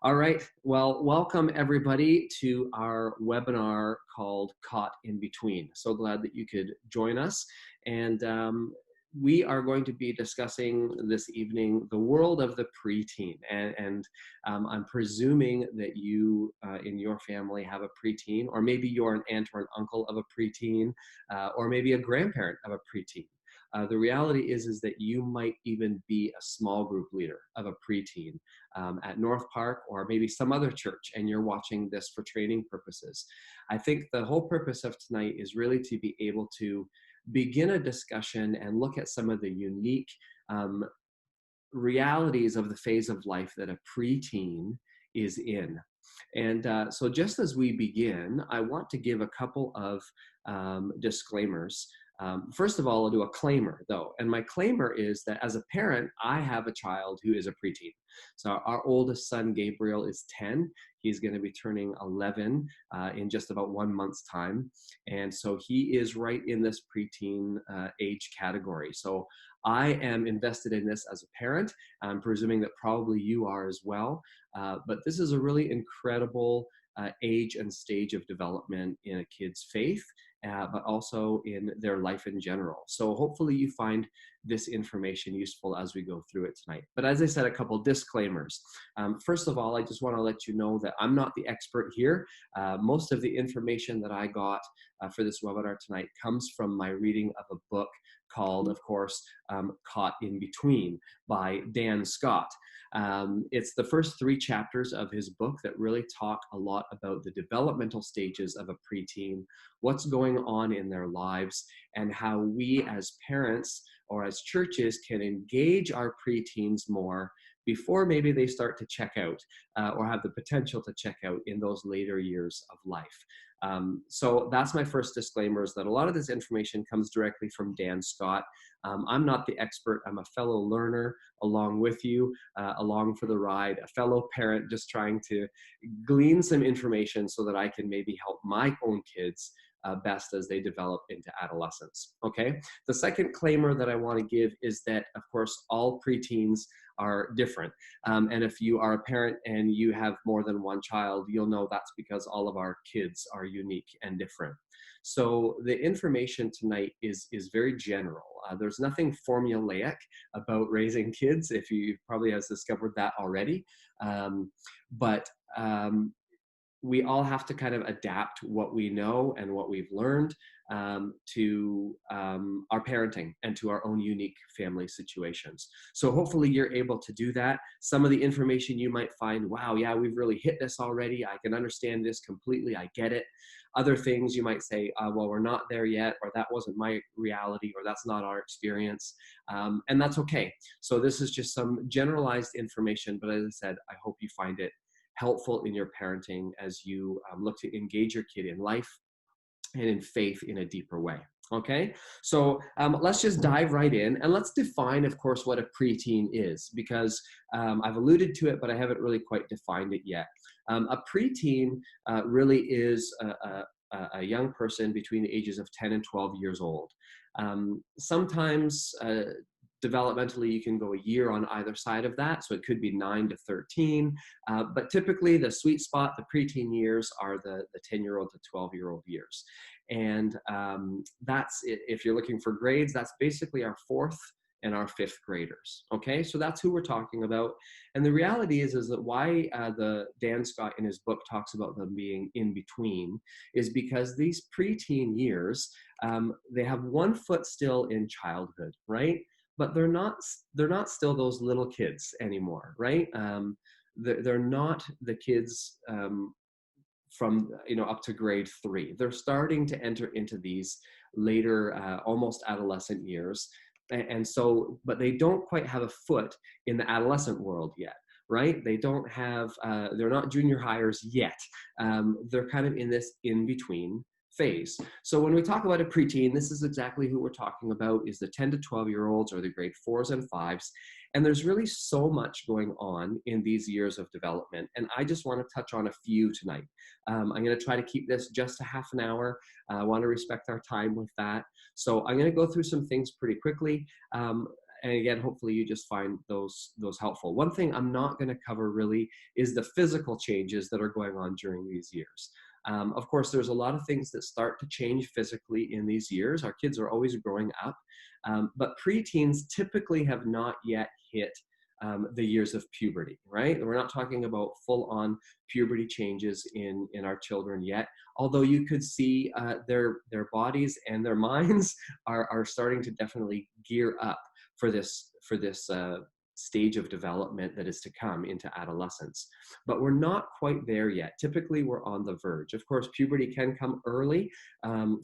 All right. Well, welcome everybody to our webinar called Caught in Between. So glad that you could join us. And we are going to be discussing this evening the world of the preteen. And I'm presuming that you in your family have a preteen, or maybe you're an aunt or an uncle of a preteen, or maybe a grandparent of a preteen. The reality is that you might even be a small group leader of a preteen at North Park or maybe some other church, and you're watching this for training purposes. I think the whole purpose of tonight is really to be able to begin a discussion and look at some of the unique realities of the phase of life that a preteen is in. And so just as we begin, I want to give a couple of disclaimers. First of all, I'll do a claimer though. And my claimer is that as a parent, I have a child who is a preteen. So our oldest son, Gabriel, is 10. He's going to be turning 11 in just about 1 month's time. And so he is right in this preteen age category. So I am invested in this as a parent. I'm presuming that probably you are as well. But this is a really incredible age and stage of development in a kid's faith, but also in their life in general. So hopefully you find this information useful as we go through it tonight. But as I said, a couple disclaimers. First of all, I just want to let you know that I'm not the expert here. Most of the information that I got for this webinar tonight comes from my reading of a book called, of course, Caught in Between by Dan Scott. It's the first 3 chapters of his book that really talk a lot about the developmental stages of a preteen, what's going on in their lives, and how we as parents or as churches can engage our preteens more before maybe they start to check out or have the potential to check out in those later years of life. So that's my first disclaimer, is that a lot of this information comes directly from Dan Scott. I'm not the expert. I'm a fellow learner along with you, along for the ride, a fellow parent just trying to glean some information so that I can maybe help my own kids best as they develop into adolescence. Okay. The second claimer that I want to give is that, of course, all preteens are different. And if you are a parent and you have more than one child, you'll know that's because all of our kids are unique and different. So the information tonight is very general. There's nothing formulaic about raising kids, if you probably has discovered that already. But we all have to kind of adapt what we know and what we've learned to our parenting and to our own unique family situations. So hopefully you're able to do that. Some of the information you might find, wow, yeah, we've really hit this already. I can understand this completely. I get it. Other things you might say, well, we're not there yet, or that wasn't my reality, or that's not our experience. And that's okay. So this is just some generalized information, but as I said, I hope you find it helpful in your parenting as you look to engage your kid in life and in faith in a deeper way. Okay, so let's just dive right in, and let's define, of course, what a preteen is, because I've alluded to it, but I haven't really quite defined it yet. A preteen really is a young person between the ages of 10 and 12 years old. Sometimes developmentally, you can go a year on either side of that. So it could be 9 to 13. But typically the sweet spot, the preteen years, are the 10-year-old to 12-year-old years. And that's, if you're looking for grades, that's basically our 4th and our 5th graders. Okay, so that's who we're talking about. And the reality is that why the Dan Scott in his book talks about them being in between is because these preteen years, they have one foot still in childhood, right? But they're not still those little kids anymore, right? They're not the kids from up to grade 3. They're starting to enter into these later, almost adolescent years, and so, but they don't quite have a foot in the adolescent world yet, right? They don't have, they're not junior hires yet. They're kind of in this in between phase. So when we talk about a preteen, this is exactly who we're talking about, is the 10 to 12-year-olds, or the grade 4s and 5s. And there's really so much going on in these years of development. And I just want to touch on a few tonight. I'm going to try to keep this just a half an hour. I want to respect our time with that. So I'm going to go through some things pretty quickly. and again, hopefully you just find those helpful. One thing I'm not going to cover really is the physical changes that are going on during these years. Of course, there's a lot of things that start to change physically in these years. Our kids are always growing up, but preteens typically have not yet hit the years of puberty, right? We're not talking about full-on puberty changes in our children yet, although you could see their bodies and their minds are starting to definitely gear up for this stage of development that is to come into adolescence. But we're not quite there yet. Typically, we're on the verge. Of course, puberty can come early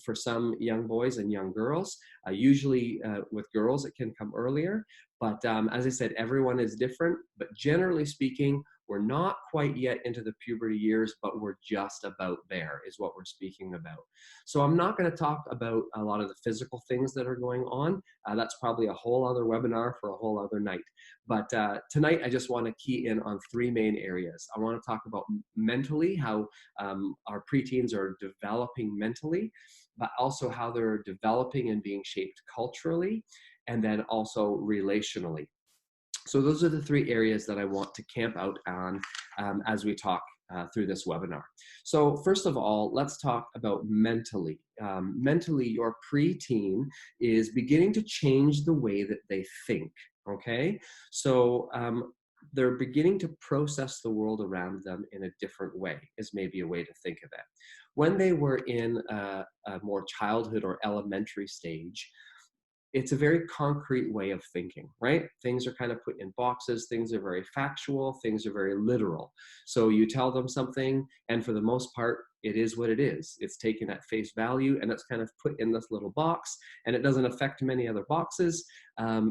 for some young boys and young girls. Usually with girls, it can come earlier. But as I said, everyone is different. But generally speaking, we're not quite yet into the puberty years, but we're just about there is what we're speaking about. So I'm not going to talk about a lot of the physical things that are going on. That's probably a whole other webinar for a whole other night. But tonight, I just want to key in on three main areas. I want to talk about mentally, how our preteens are developing mentally, but also how they're developing and being shaped culturally, and then also relationally. So those are the three areas that I want to camp out on as we talk through this webinar. So first of all, let's talk about mentally. Mentally, your preteen is beginning to change the way that they think, okay? So they're beginning to process the world around them in a different way, is maybe a way to think of it. When they were in a more childhood or elementary stage, it's a very concrete way of thinking, right? Things are kind of put in boxes, things are very factual, things are very literal. So you tell them something, and for the most part, it is what it is. It's taken at face value, and it's kind of put in this little box, and it doesn't affect many other boxes.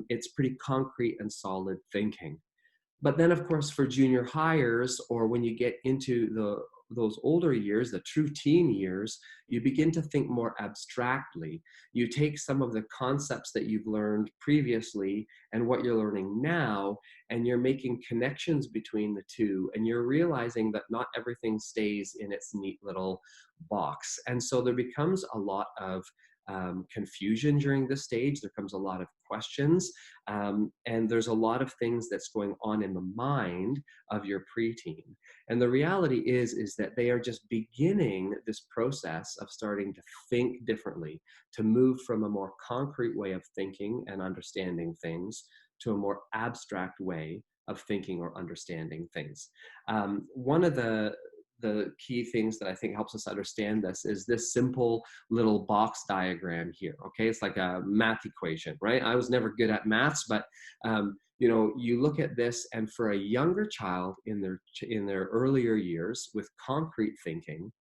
It's pretty concrete and solid thinking. But then, of course, for junior hires, or when you get into those older years, the true teen years, you begin to think more abstractly. You take some of the concepts that you've learned previously and what you're learning now, and you're making connections between the two, and you're realizing that not everything stays in its neat little box. And so there becomes a lot of confusion during this stage. There comes a lot of questions, and there's a lot of things that's going on in the mind of your preteen. And the reality is that they are just beginning this process of starting to think differently, to move from a more concrete way of thinking and understanding things to a more abstract way of thinking or understanding things. One of the key things that I think helps us understand this is this simple little box diagram here. Okay, it's like a math equation, right? I was never good at maths, but you know, you look at this, and for a younger child in their earlier years with concrete thinking,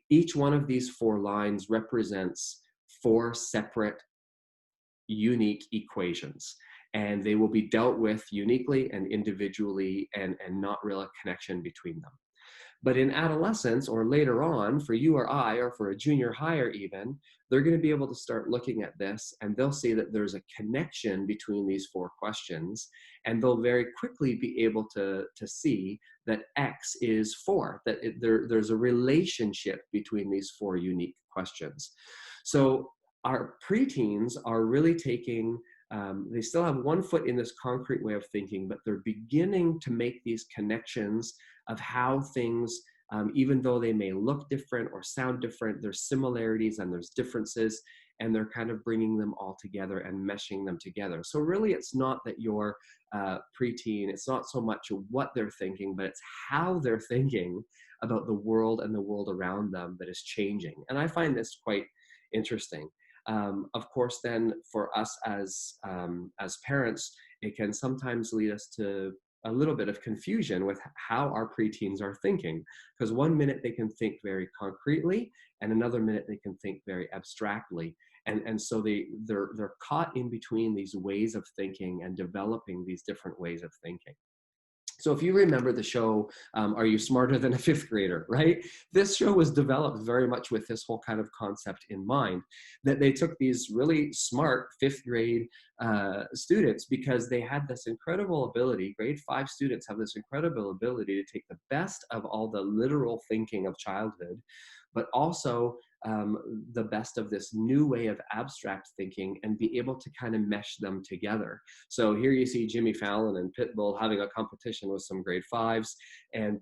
each one of these four lines represents four separate, unique equations. And they will be dealt with uniquely and individually, and not real a connection between them. But in adolescence or later on, for you or I, or for a junior hire even, they're going to be able to start looking at this, and they'll see that there's a connection between these four questions, and they'll very quickly be able to see that X is 4, that there's a relationship between these four unique questions. So our preteens are really taking, they still have one foot in this concrete way of thinking, but they're beginning to make these connections of how things, even though they may look different or sound different, there's similarities and there's differences, and they're kind of bringing them all together and meshing them together. So really, it's not that your preteen, it's not so much what they're thinking, but it's how they're thinking about the world and the world around them that is changing. And I find this quite interesting. Of course, then for us as parents, it can sometimes lead us to a little bit of confusion with how our preteens are thinking, because one minute they can think very concretely, and another minute they can think very abstractly, and so they're caught in between these ways of thinking and developing these different ways of thinking. So if you remember the show, Are You Smarter Than a Fifth Grader, right? This show was developed very much with this whole kind of concept in mind, that they took these really smart fifth grade students, because they had this incredible ability. Grade 5 students have this incredible ability to take the best of all the literal thinking of childhood, but also the best of this new way of abstract thinking and be able to kind of mesh them together. So here you see Jimmy Fallon and Pitbull having a competition with some grade fives. And,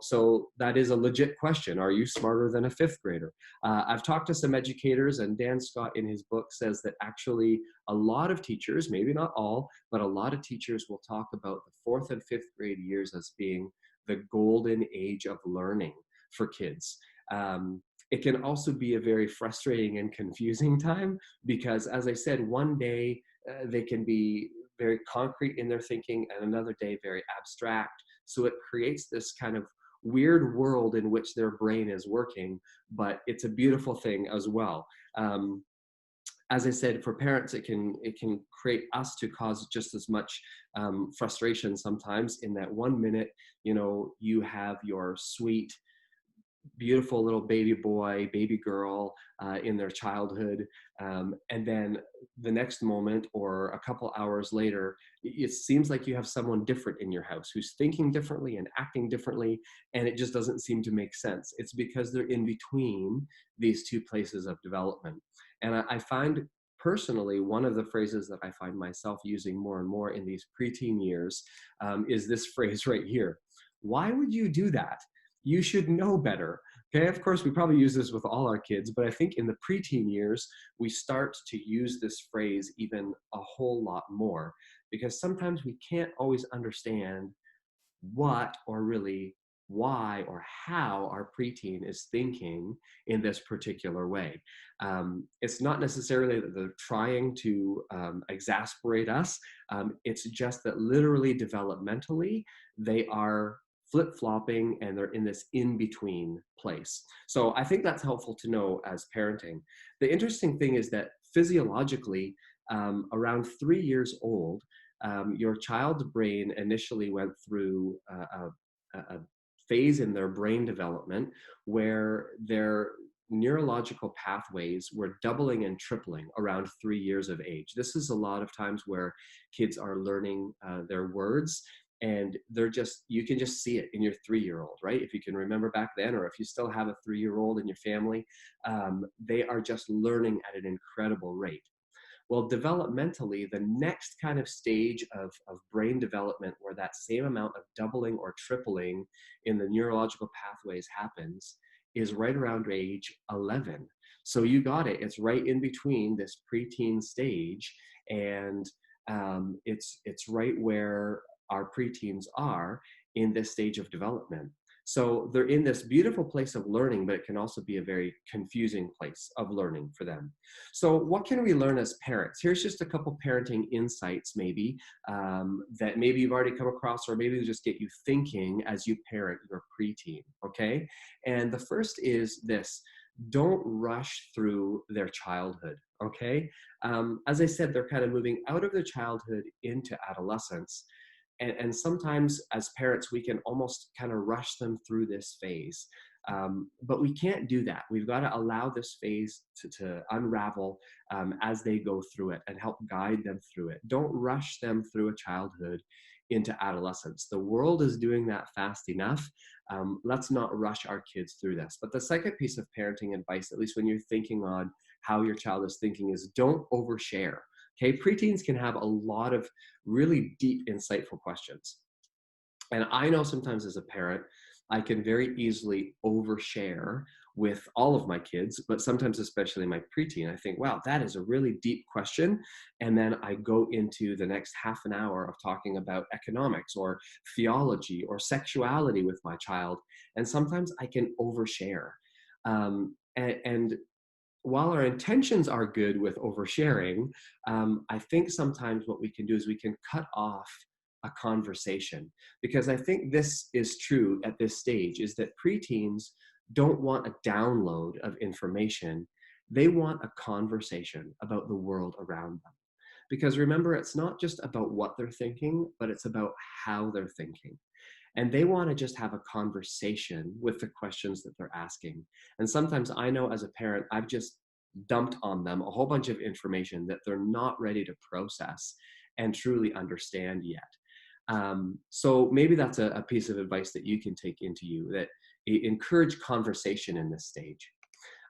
so that is a legit question. Are you smarter than a fifth grader? I've talked to some educators, and Dan Scott in his book says that actually a lot of teachers, maybe not all, but a lot of teachers will talk about the fourth and fifth grade years as being the golden age of learning for kids. It can also be a very frustrating and confusing time because, as I said, one day they can be very concrete in their thinking and another day very abstract. So it creates this kind of weird world in which their brain is working, but it's a beautiful thing as well. As I said, for parents, it can create us to cause just as much frustration sometimes. In that 1 minute, you have your sweet, beautiful little baby boy, baby girl in their childhood. And then the next moment or a couple hours later, it seems like you have someone different in your house who's thinking differently and acting differently. And it just doesn't seem to make sense. It's because they're in between these two places of development. And I find personally, one of the phrases that I find myself using more and more in these preteen years is this phrase right here. Why would you do that? You should know better. Okay, of course, we probably use this with all our kids, but I think in the preteen years, we start to use this phrase even a whole lot more because sometimes we can't always understand what or really why or how our preteen is thinking in this particular way. It's not necessarily that they're trying to exasperate us. It's just that literally developmentally, they are flip-flopping and they're in this in-between place. So I think that's helpful to know as parenting. The interesting thing is that physiologically, around 3 years old, your child's brain initially went through a phase in their brain development where their neurological pathways were doubling and tripling around 3 years of age. This is a lot of times where kids are learning their words, and you can just see it in your 3-year-old, right? If you can remember back then, or if you still have a 3-year-old in your family, they are just learning at an incredible rate. Well, developmentally, the next kind of stage of brain development where that same amount of doubling or tripling in the neurological pathways happens is right around age 11. So you got it. It's right in between this preteen stage, and it's right where our preteens are in this stage of development. So they're in this beautiful place of learning, but it can also be a very confusing place of learning for them. So what can we learn as parents? Here's just a couple parenting insights maybe that maybe you've already come across, or maybe just get you thinking as you parent your preteen, okay? And the first is this: don't rush through their childhood, okay? As I said, they're kind of moving out of their childhood into adolescence. And sometimes as parents, we can almost kind of rush them through this phase. But we can't do that. We've got to allow this phase to unravel as they go through it and help guide them through it. Don't rush them through a childhood into adolescence. The world is doing that fast enough. Let's not rush our kids through this. But the second piece of parenting advice, at least when you're thinking on how your child is thinking, is don't overshare. Okay, preteens can have a lot of really deep, insightful questions. And I know sometimes as a parent, I can very easily overshare with all of my kids, but sometimes, especially my preteen, I think, wow, that is a really deep question. And then I go into the next half an hour of talking about economics or theology or sexuality with my child. And sometimes I can overshare. And while our intentions are good with oversharing, I think sometimes what we can do is we can cut off a conversation, because I think this is true at this stage, is that preteens don't want a download of information. They want a conversation about the world around them. Because remember, it's not just about what they're thinking, but it's about how they're thinking. And they want to just have a conversation with the questions that they're asking. And sometimes I know as a parent, I've just dumped on them a whole bunch of information that they're not ready to process and truly understand yet. So maybe that's a piece of advice that you can take into you, that encourage conversation in this stage.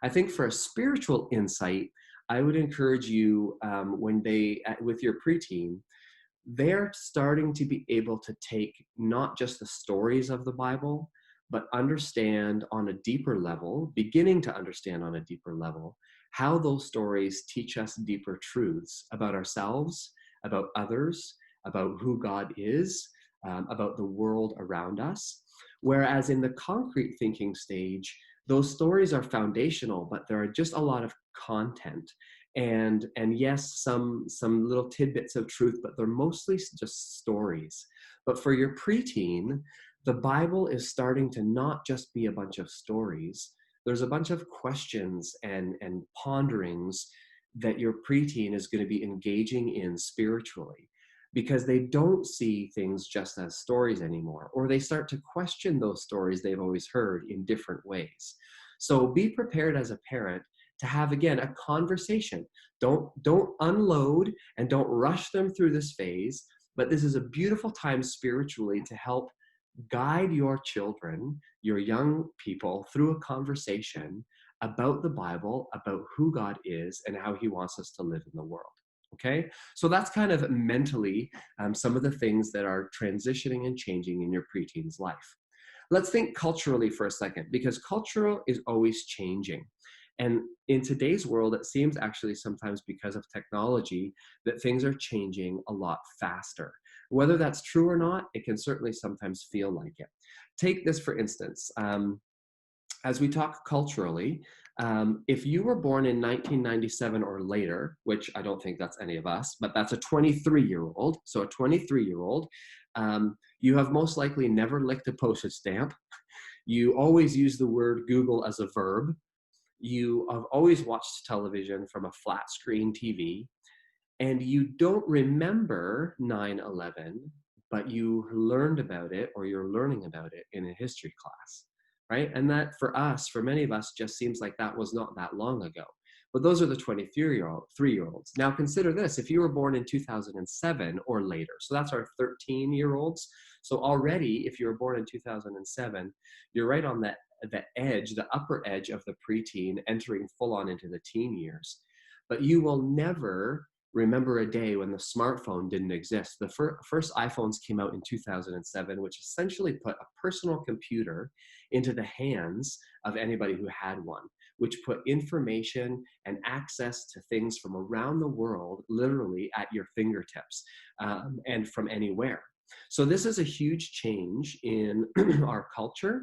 I think for a spiritual insight, I would encourage you with your preteen, they're starting to be able to take not just the stories of the Bible, but understand on a deeper level, beginning to understand on a deeper level, how those stories teach us deeper truths about ourselves, about others, about who God is, about the world around us. Whereas in the concrete thinking stage, those stories are foundational, but there are just a lot of content and yes, some little tidbits of truth, but they're mostly just stories. But for your preteen, the Bible is starting to not just be a bunch of stories. There's a bunch of questions and ponderings that your preteen is going to be engaging in spiritually, because they don't see things just as stories anymore, or they start to question those stories they've always heard in different ways. So be prepared as a parent to have, again, a conversation. Don't unload and don't rush them through this phase, but this is a beautiful time spiritually to help guide your children, your young people, through a conversation about the Bible, about who God is and how he wants us to live in the world. Okay, so that's kind of mentally some of the things that are transitioning and changing in your preteen's life. Let's think culturally for a second, because cultural is always changing. And in today's world, it seems actually sometimes because of technology that things are changing a lot faster. Whether that's true or not, it can certainly sometimes feel like it. Take this for instance. As we talk culturally, if you were born in 1997 or later, which I don't think that's any of us, but that's a 23-year-old, so a 23-year-old, you have most likely never licked a postage stamp. You always use the word Google as a verb. You have always watched television from a flat screen TV, and you don't remember 9/11, but you learned about it, or you're learning about it in a history class, right? And that for us, for many of us, just seems like that was not that long ago. But those are the 23-year-olds. Now consider this, if you were born in 2007 or later, so that's our 13-year-olds. So already, if you were born in 2007, you're right on the edge, the upper edge of the preteen, entering full on into the teen years. But you will never remember a day when the smartphone didn't exist. The first iPhones came out in 2007, which essentially put a personal computer into the hands of anybody who had one, which put information and access to things from around the world literally at your fingertips, and from anywhere. So this is a huge change in our culture.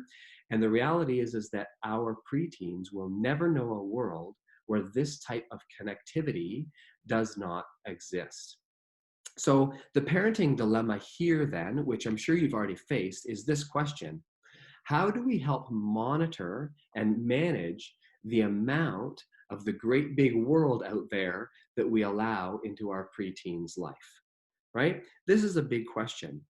And the reality is that our preteens will never know a world where this type of connectivity does not exist. So the parenting dilemma here then, which I'm sure you've already faced, is this question: how do we help monitor and manage the amount of the great big world out there that we allow into our preteen's life, right? This is a big question.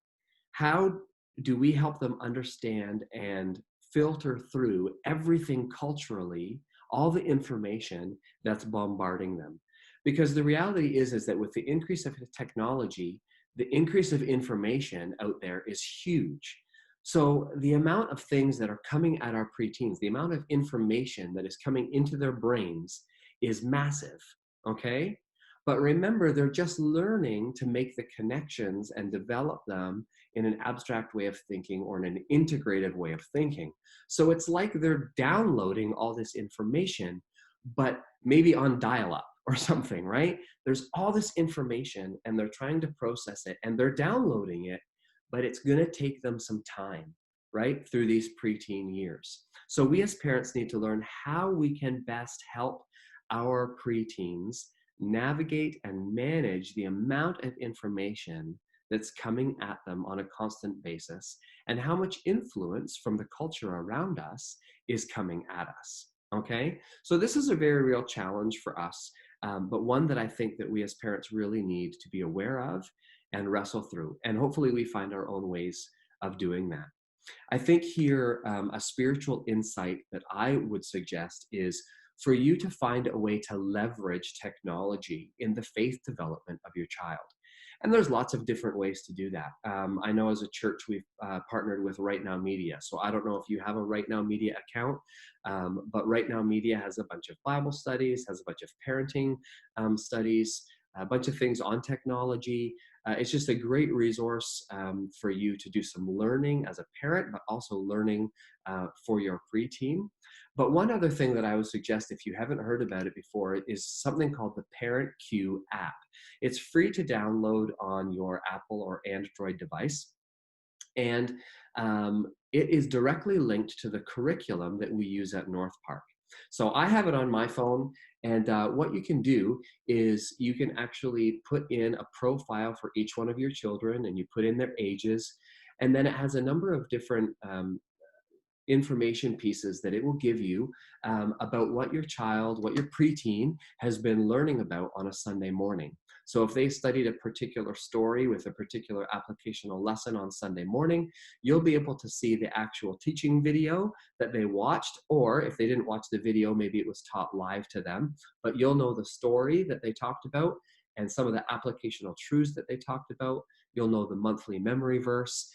How do we help them understand and filter through everything culturally, all the information that's bombarding them? Because the reality is that with the increase of technology, the increase of information out there is huge. So the amount of things that are coming at our preteens, the amount of information that is coming into their brains is massive, okay? But remember, they're just learning to make the connections and develop them in an abstract way of thinking or in an integrated way of thinking. So it's like they're downloading all this information, but maybe on dial-up or something, right? There's all this information and they're trying to process it and they're downloading it, but it's going to take them some time, right? Through these preteen years. So we as parents need to learn how we can best help our preteens navigate and manage the amount of information that's coming at them on a constant basis, and how much influence from the culture around us is coming at us, okay? So this is a very real challenge for us, but one that I think that we as parents really need to be aware of and wrestle through. And hopefully we find our own ways of doing that. I think here, a spiritual insight that I would suggest is for you to find a way to leverage technology in the faith development of your child. And there's lots of different ways to do that. I know as a church, we've partnered with Right Now Media. So I don't know if you have a Right Now Media account, but Right Now Media has a bunch of Bible studies, has a bunch of parenting studies, a bunch of things on technology. It's just a great resource for you to do some learning as a parent, but also learning for your preteen. But one other thing that I would suggest, if you haven't heard about it before, is something called the Parent Q app. It's free to download on your Apple or Android device. And it is directly linked to the curriculum that we use at North Park. So I have it on my phone, and what you can do is you can actually put in a profile for each one of your children, and you put in their ages, and then it has a number of different information pieces that it will give you about what your child, what your preteen has been learning about on a Sunday morning. So if they studied a particular story with a particular applicational lesson on Sunday morning, you'll be able to see the actual teaching video that they watched, or if they didn't watch the video, maybe it was taught live to them, but you'll know the story that they talked about and some of the applicational truths that they talked about. You'll know the monthly memory verse.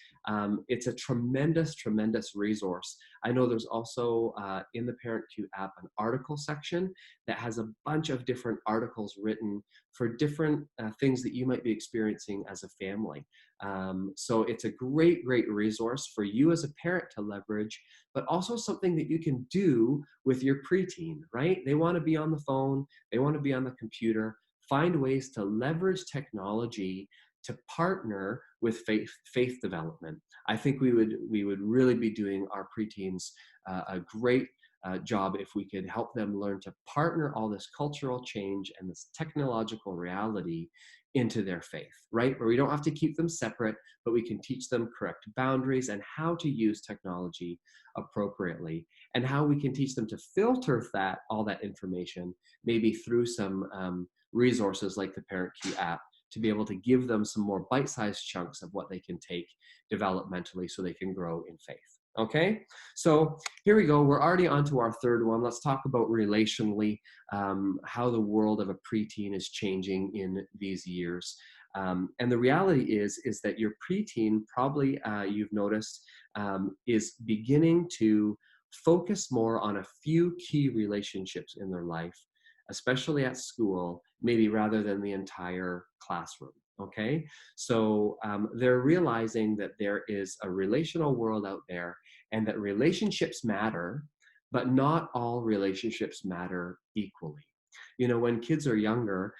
It's a tremendous, tremendous resource. I know there's also in the Parent Q app an article section that has a bunch of different articles written for different things that you might be experiencing as a family. So it's a great, great resource for you as a parent to leverage, but also something that you can do with your preteen, right? They want to be on the phone, they want to be on the computer. Find ways to leverage technology to partner with faith development. I think we would really be doing our preteens a great job if we could help them learn to partner all this cultural change and this technological reality into their faith, right? Where we don't have to keep them separate, but we can teach them correct boundaries and how to use technology appropriately, and how we can teach them to filter all that information, maybe through some resources like the Parent Q app, to be able to give them some more bite-sized chunks of what they can take developmentally so they can grow in faith. Okay, so here we go. We're already on to our third one. Let's talk about relationally, how the world of a preteen is changing in these years. And the reality is that your preteen, probably you've noticed, is beginning to focus more on a few key relationships in their life, especially at school, maybe rather than the entire classroom. Okay, so they're realizing that there is a relational world out there and that relationships matter, but not all relationships matter equally. You know, when kids are younger,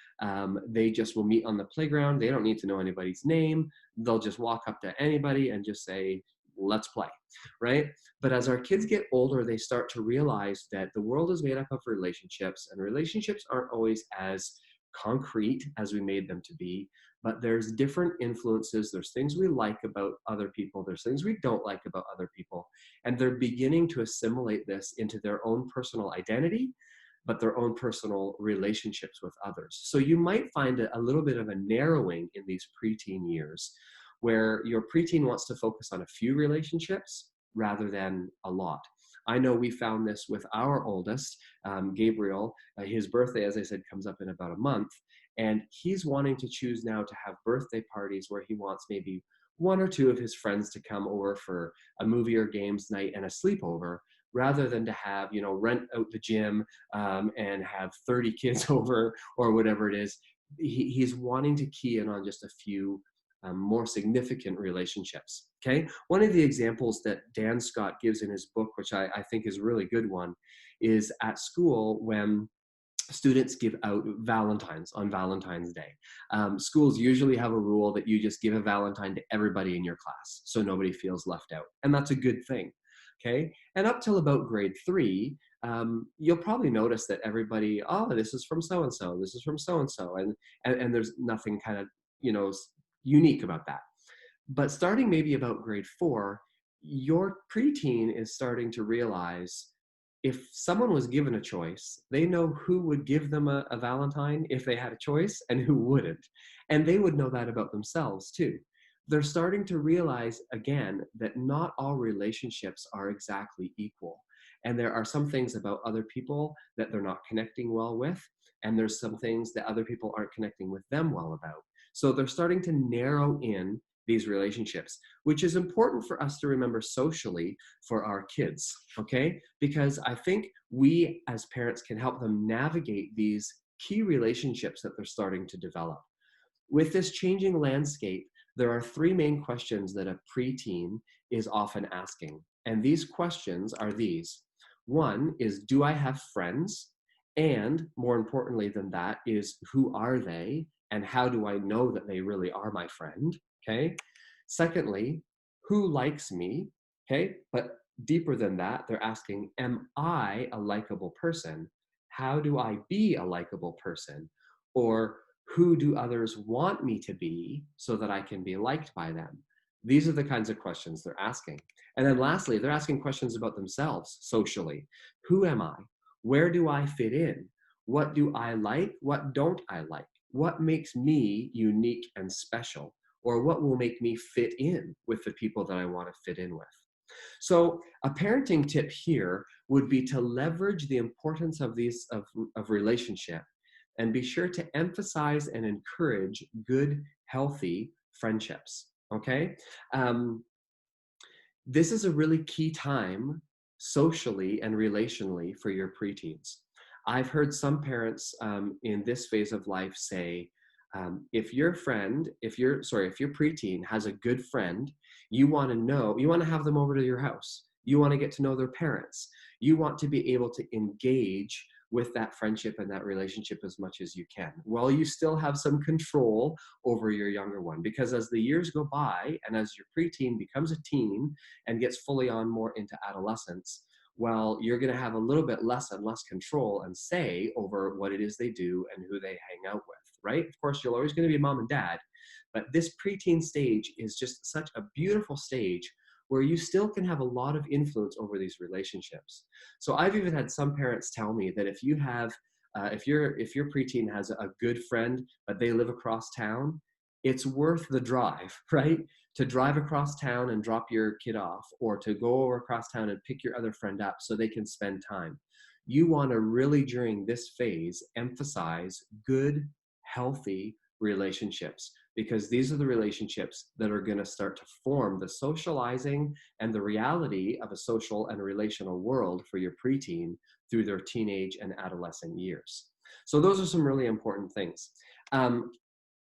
they just will meet on the playground. They don't need to know anybody's name. They'll just walk up to anybody and just say, let's play, right? But as our kids get older, they start to realize that the world is made up of relationships, and relationships aren't always as concrete as we made them to be, but there's different influences. There's things we like about other people. There's things we don't like about other people. And they're beginning to assimilate this into their own personal identity, but their own personal relationships with others. So you might find a little bit of a narrowing in these preteen years, where your preteen wants to focus on a few relationships rather than a lot. I know we found this with our oldest, Gabriel. His birthday, as I said, comes up in about a month. And he's wanting to choose now to have birthday parties where he wants maybe one or two of his friends to come over for a movie or games night and a sleepover, rather than to have, you know, rent out the gym and have 30 kids over or whatever it is. He's wanting to key in on just a few more significant relationships. Okay, one of the examples that Dan Scott gives in his book, which I think is a really good one, is at school when students give out Valentines on Valentine's Day. Schools usually have a rule that you just give a Valentine to everybody in your class so nobody feels left out, and that's a good thing. Okay, and up till about grade 3, you'll probably notice that everybody, oh, this is from so-and-so, this is from so-and-so, and there's nothing kind of, you know, unique about that. But starting maybe about grade 4, your preteen is starting to realize if someone was given a choice, they know who would give them a Valentine if they had a choice and who wouldn't. And they would know that about themselves too. They're starting to realize again that not all relationships are exactly equal. And there are some things about other people that they're not connecting well with. And there's some things that other people aren't connecting with them well about. So they're starting to narrow in these relationships, which is important for us to remember socially for our kids, okay? Because I think we as parents can help them navigate these key relationships that they're starting to develop. With this changing landscape, there are three main questions that a preteen is often asking. And these questions are these. One is, do I have friends? And more importantly than that is, who are they? And how do I know that they really are my friend? Okay. Secondly, who likes me? Okay. But deeper than that, they're asking, am I a likable person? How do I be a likable person? Or who do others want me to be so that I can be liked by them? These are the kinds of questions they're asking. And then lastly, they're asking questions about themselves socially. Who am I? Where do I fit in? What do I like? What don't I like? What makes me unique and special? Or what will make me fit in with the people that I want to fit in with? So a parenting tip here would be to leverage the importance of of relationship and be sure to emphasize and encourage good, healthy friendships. Okay. Um, this is a really key time socially and relationally for your preteens. I've heard some parents in this phase of life say, if your preteen has a good friend, you want to have them over to your house. You want to get to know their parents. You want to be able to engage with that friendship and that relationship as much as you can, while you still have some control over your younger one. Because as the years go by and as your preteen becomes a teen and gets fully on more into adolescence, well, you're going to have a little bit less and less control and say over what it is they do and who they hang out with, right? Of course, you're always going to be mom and dad, but this preteen stage is just such a beautiful stage where you still can have a lot of influence over these relationships. So I've even had some parents tell me that if you have, if your preteen has a good friend, but they live across town, it's worth the drive, right? To drive across town and drop your kid off, or to go over across town and pick your other friend up so they can spend time. You want to really, during this phase, emphasize good, healthy relationships, because these are the relationships that are going to start to form the socializing and the reality of a social and relational world for your preteen through their teenage and adolescent years. So those are some really important things.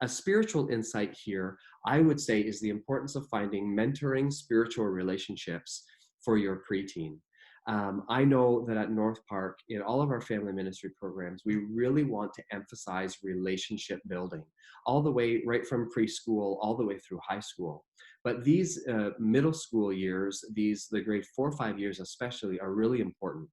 A spiritual insight here, I would say, is the importance of finding mentoring spiritual relationships for your preteen. I know that at North Park, in all of our family ministry programs, we really want to emphasize relationship building, all the way right from preschool all the way through high school. But these middle school years, the grade 4 or 5 years especially, are really important.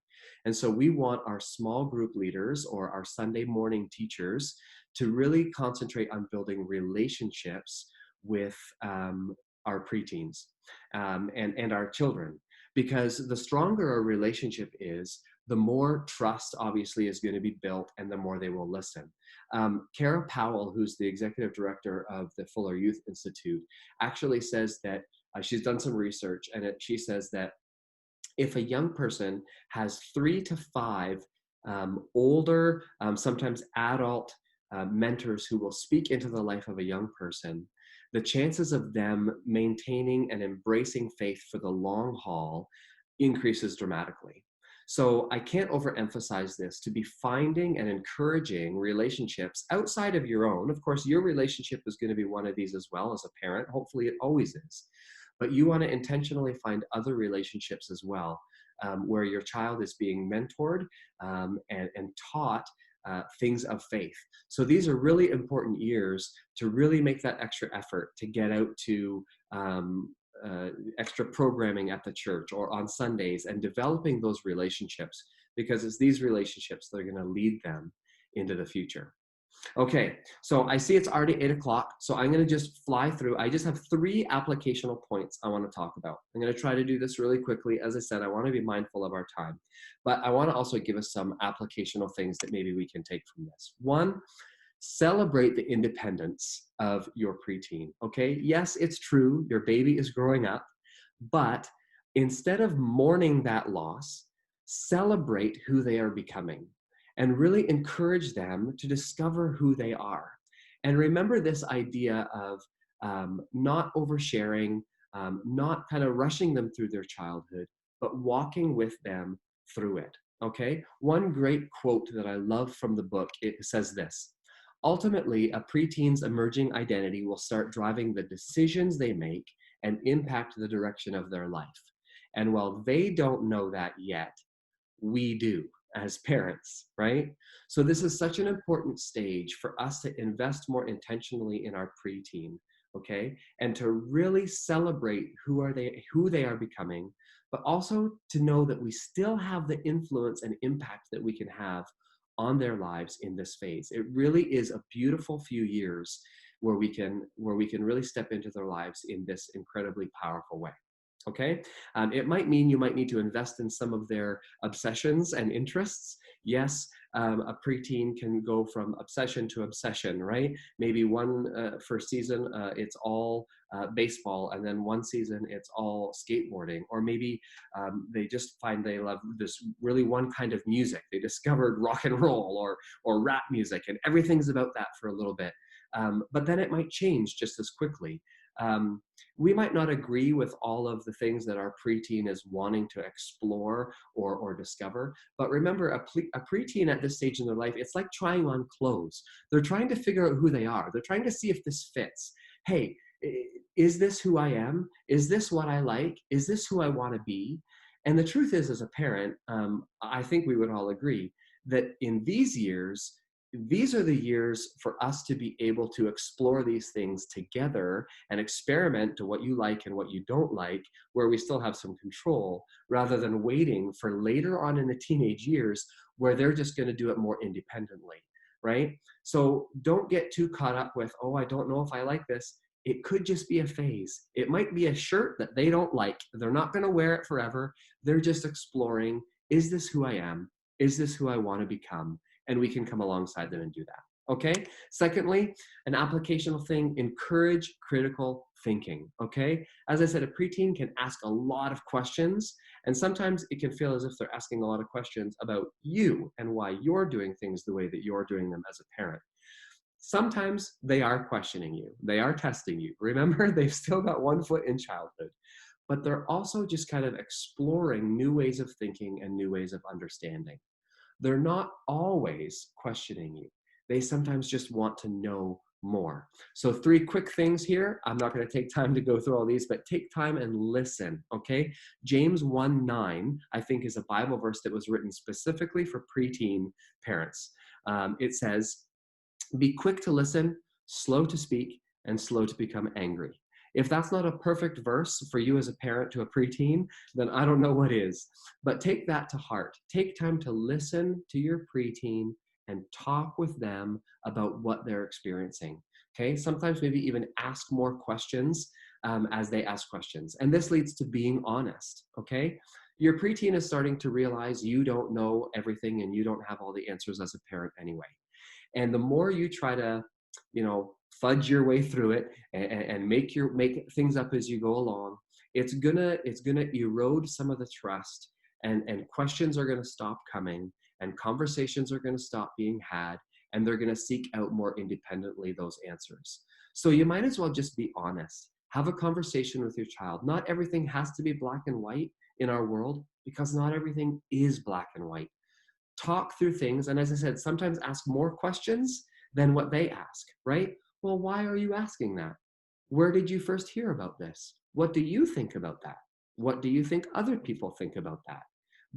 And so we want our small group leaders or our Sunday morning teachers to really concentrate on building relationships with our preteens and our children. Because the stronger a relationship is, the more trust obviously is going to be built and the more they will listen. Kara Powell, who's the executive director of the Fuller Youth Institute, actually says that she's done some research, and she says that if a young person has 3 to 5 older, sometimes adult mentors who will speak into the life of a young person, the chances of them maintaining and embracing faith for the long haul increases dramatically. So I can't overemphasize this, to be finding and encouraging relationships outside of your own. Of course, your relationship is going to be one of these as well as a parent. Hopefully it always is. But you want to intentionally find other relationships as well, where your child is being mentored and taught things of faith. So these are really important years to really make that extra effort to get out to extra programming at the church or on Sundays and developing those relationships, because it's these relationships that are going to lead them into the future. Okay, so I see it's already 8 o'clock, so I'm going to just fly through. I just have 3 applicational points I want to talk about. I'm going to try to do this really quickly. As I said, I want to be mindful of our time, but I want to also give us some applicational things that maybe we can take from this. 1, celebrate the independence of your preteen, okay? Yes, it's true, your baby is growing up, but instead of mourning that loss, celebrate who they are becoming and really encourage them to discover who they are. And remember this idea of not oversharing, not kind of rushing them through their childhood, but walking with them through it. Okay? One great quote that I love from the book, it says this: ultimately, a preteen's emerging identity will start driving the decisions they make and impact the direction of their life. And while they don't know that yet, we do as parents, right? So this is such an important stage for us to invest more intentionally in our preteen, okay? And to really celebrate who they are becoming, but also to know that we still have the influence and impact that we can have on their lives in this phase. It really is a beautiful few years where we can really step into their lives in this incredibly powerful way. Okay, it might mean you might need to invest in some of their obsessions and interests. Yes, a preteen can go from obsession to obsession, right? Maybe one first season it's all baseball, and then one season it's all skateboarding, or maybe they just find they love this really one kind of music. They discovered rock and roll or rap music, and everything's about that for a little bit. But then it might change just as quickly. We might not agree with all of the things that our preteen is wanting to explore or discover, but remember, a preteen at this stage in their life, it's like trying on clothes. They're trying to figure out who they are. They're trying to see if this fits. Hey, is this who I am? Is this what I like? Is this who I want to be? And the truth is, as a parent, I think we would all agree that in these years, these are the years for us to be able to explore these things together and experiment to what you like and what you don't like, where we still have some control, rather than waiting for later on in the teenage years where they're just going to do it more independently, right? So don't get too caught up with, oh, I don't know if I like this. It could just be a phase. It might be a shirt that they don't like. They're not going to wear it forever. They're just exploring, is this who I am? Is this who I want to become? And we can come alongside them and do that. Okay. Secondly, an applicational thing, encourage critical thinking. Okay. As I said, a preteen can ask a lot of questions, and sometimes it can feel as if they're asking a lot of questions about you and why you're doing things the way that you're doing them as a parent. Sometimes they are questioning you. They are testing you. Remember, they've still got one foot in childhood, but they're also just kind of exploring new ways of thinking and new ways of understanding. They're not always questioning you. They sometimes just want to know more. So 3 quick things here. I'm not going to take time to go through all these, but take time and listen, okay? James 1:9, I think, is a Bible verse that was written specifically for preteen parents. It says, be quick to listen, slow to speak, and slow to become angry. If that's not a perfect verse for you as a parent to a preteen, then I don't know what is. But take that to heart. Take time to listen to your preteen and talk with them about what they're experiencing. Okay, sometimes maybe even ask more questions as they ask questions. And this leads to being honest. Okay, your preteen is starting to realize you don't know everything and you don't have all the answers as a parent anyway. And the more you try to, fudge your way through it and make things up as you go along, it's gonna erode some of the trust, and questions are gonna stop coming, and conversations are gonna stop being had, and they're gonna seek out more independently those answers. So you might as well just be honest. Have a conversation with your child. Not everything has to be black and white in our world, because not everything is black and white. Talk through things, and as I said, sometimes ask more questions than what they ask, right? Well, why are you asking that? Where did you first hear about this? What do you think about that? What do you think other people think about that?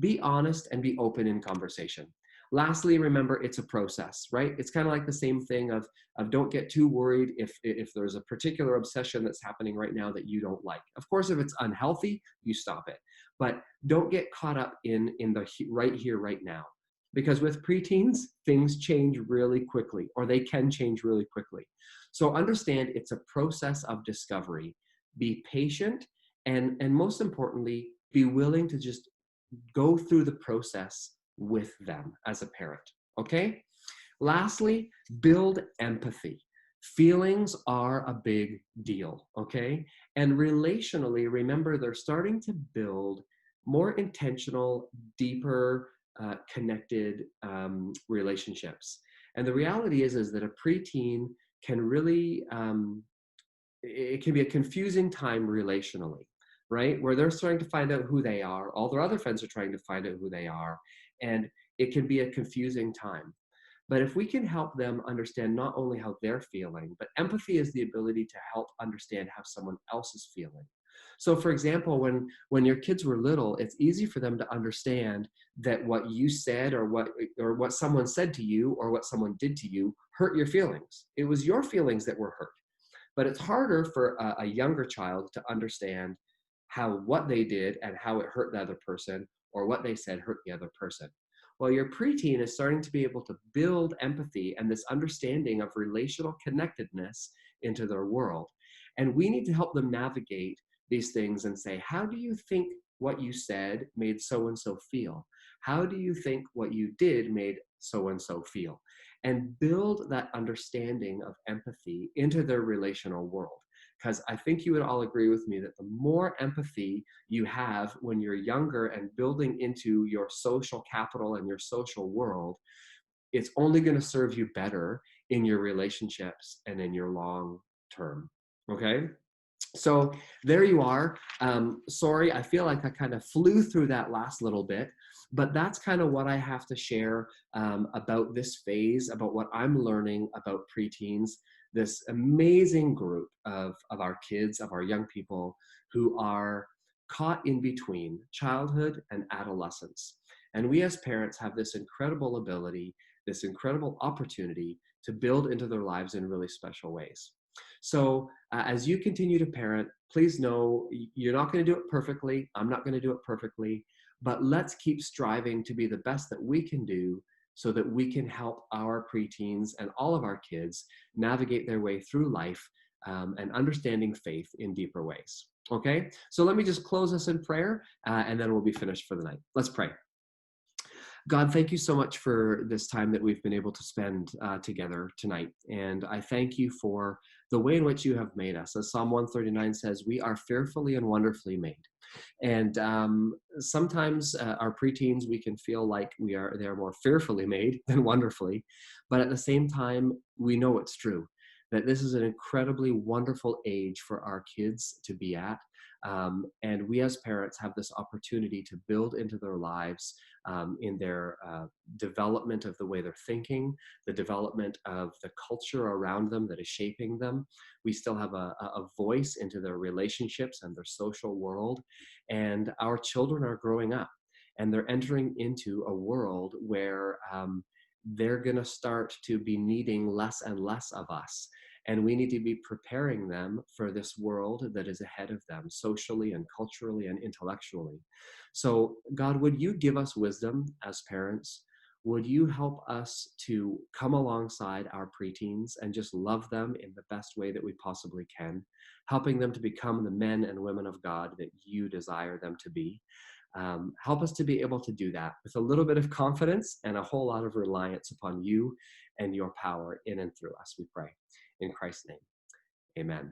Be honest and be open in conversation. Lastly, remember, it's a process, right? It's kind of like the same thing of don't get too worried if there's a particular obsession that's happening right now that you don't like. Of course, if it's unhealthy, you stop it. But don't get caught up in the right here, right now. Because with preteens, things change really quickly, or they can change really quickly. So understand it's a process of discovery. Be patient, and most importantly, be willing to just go through the process with them as a parent, okay? Lastly, build empathy. Feelings are a big deal, okay? And relationally, remember, they're starting to build more intentional, deeper, connected relationships. And the reality is that a preteen can really, it can be a confusing time relationally, right? Where they're starting to find out who they are. All their other friends are trying to find out who they are. And it can be a confusing time. But if we can help them understand not only how they're feeling, but empathy is the ability to help understand how someone else is feeling. So for example, when your kids were little, it's easy for them to understand that what you said or what someone said to you or what someone did to you hurt your feelings. It was your feelings that were hurt. But it's harder for a younger child to understand how what they did and how it hurt the other person or what they said hurt the other person. Well, your preteen is starting to be able to build empathy and this understanding of relational connectedness into their world. And we need to help them navigate these things and say, how do you think what you said made so and so feel? How do you think what you did made so and so feel? And build that understanding of empathy into their relational world. Because I think you would all agree with me that the more empathy you have when you're younger and building into your social capital and your social world, it's only going to serve you better in your relationships and in your long term. Okay? So there you are. Sorry, I feel like I kind of flew through that last little bit, but that's kind of what I have to share about this phase, about what I'm learning about preteens, this amazing group of our kids, of our young people who are caught in between childhood and adolescence. And we as parents have this incredible ability, this incredible opportunity to build into their lives in really special ways. So as you continue to parent, please know you're not going to do it perfectly. I'm not going to do it perfectly, but let's keep striving to be the best that we can do so that we can help our preteens and all of our kids navigate their way through life and understanding faith in deeper ways. Okay, so let me just close us in prayer and then we'll be finished for the night. Let's pray. God, thank you so much for this time that we've been able to spend together tonight. And I thank you for the way in which you have made us. As Psalm 139 says, we are fearfully and wonderfully made. And sometimes our preteens, we can feel like they're more fearfully made than wonderfully. But at the same time, we know it's true, that this is an incredibly wonderful age for our kids to be at. And we as parents have this opportunity to build into their lives in their development of the way they're thinking, the development of the culture around them that is shaping them. We still have a voice into their relationships and their social world. And our children are growing up and they're entering into a world where they're going to start to be needing less and less of us. And we need to be preparing them for this world that is ahead of them, socially and culturally and intellectually. So, God, would you give us wisdom as parents? Would you help us to come alongside our preteens and just love them in the best way that we possibly can, helping them to become the men and women of God that you desire them to be? Help us to be able to do that with a little bit of confidence and a whole lot of reliance upon you and your power in and through us, we pray. In Christ's name, amen.